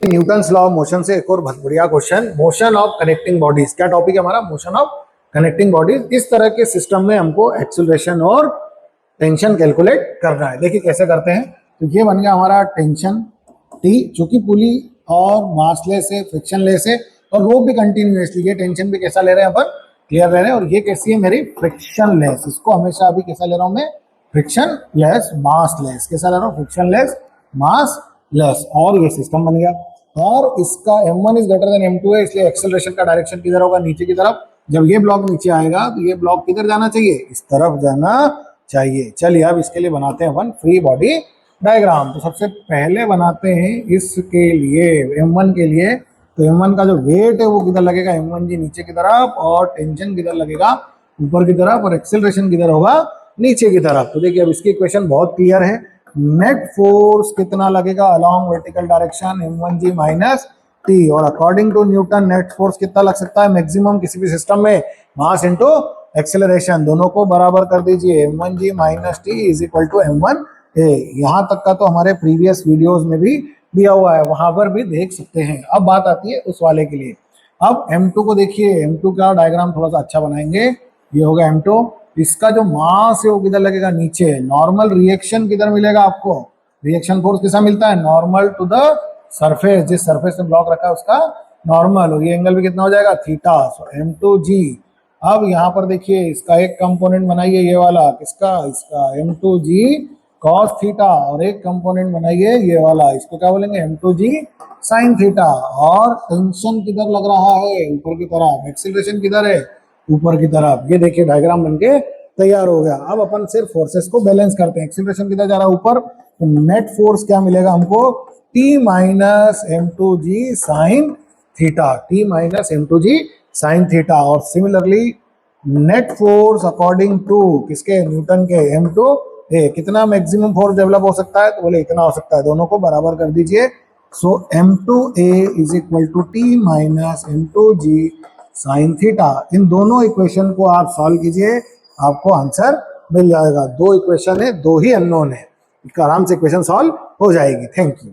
Newton's law of motion से एक और बहुत बढ़िया question, motion of connecting bodies. क्या टॉपिक है हमारा? Motion of connecting bodies. इस तरह के सिस्टम में हमको एक्सेलरेशन और टेंशन कैलकुलेट करना है। देखिए कैसे करते हैं। तो ये बन गया हमारा टेंशन टी, जो कि पुली और मासलेस है, फ्रिक्शनलेस है, और रोप भी कंटिन्यूसली। ये टेंशन भी कैसा ले रहे हैं अपन? क्लियर ले रहे हैं। और ये कैसी है मेरी? फ्रिक्शनलेस। इसको हमेशा अभी कैसा ले रहा हूं मैं? Frictionless massless. कैसा ले रहा हूँ? Frictionless massless. और ये सिस्टम बन गया। और इसका m1 is greater than m2 है, इसलिए एक्सेलरेशन का डायरेक्शन किधर होगा? नीचे की तरफ। जब ये ब्लॉक नीचे आएगा तो ये ब्लॉक किधर जाना चाहिए? इस तरफ जाना चाहिए। चलिए अब इसके लिए बनाते हैं अपन फ्री बॉडी डायग्राम। तो सबसे पहले बनाते हैं इसके लिए m1 के लिए। तो m1 का जो वेट है वो किधर लगेगा? m1 जी नीचे की तरफ, और टेंशन किधर लगेगा? ऊपर की तरफ, और एक्सेलरेशन किधर होगा? नीचे की तरफ। तो देखिए अब इसकी इक्वेशन बहुत क्लियर है। नेट फोर्स कितना लगेगा along vertical direction? m1g minus T. और according to Newton net force कितना लग सकता है मैक्सिमम किसी भी सिस्टम में? मास इनटू एक्सेलरेशन, दोनों को बराबर कर दीजिए। m1g minus T is equal to m1a। यहाँ तक का तो हमारे प्रीवियस वीडियोस में भी दिया हुआ है, वहां पर भी देख सकते हैं। अब बात आती है उस वाले के लिए। अब m2 को देखिए, m2 का डायग्राम थोड़ा सा अच्छा बनाएंगे। ये होगा m2। इसका जो मास है वो किधर लगेगा? नीचे। नॉर्मल रिएक्शन किधर मिलेगा आपको? रिएक्शन फोर्स कैसा मिलता है? Normal to the surface. जिस सरफेस में ब्लॉक रखा है उसका नॉर्मल। और ये एंगल भी कितना हो जाएगा? थीटा। सो m2g। अब यहाँ पर देखिए इसका एक कंपोनेंट बनाइए, ये वाला। किसका? इसका m2g cos थीटा। और एक कंपोनेंट बनाइए ये वाला, इसको क्या बोलेंगे? m2g sin theta. और टेंशन किधर लग रहा है? ऊपर की तरफ। एक्सीलरेशन किधर है? ऊपर की तरफ। ये देखिए डायग्राम बनके तैयार हो गया। अब अपन सिर्फ फोर्सेस को बैलेंस करते हैं। एक्सीलरेशन किधर जा रहा है? ऊपर। तो नेट फोर्स क्या मिलेगा हमको? t minus m2g sine theta. t minus m2g sine theta. और similarly net force according to किसके? न्यूटन के m2a। कितना मैक्सिमम फोर्स डेवलप हो सकता है? तो बोले इतना हो सकता है। दोनों को बराबर कर दीजिए। So m2a is equal to t minus m2g sine theta. इन दोनों इक्वेशन को आप सॉल्व कीजिए, आपको आंसर मिल जाएगा। दो इक्वेशन है, दो ही अननोन है, आराम से इक्वेशन सॉल्व हो जाएगी। Thank you.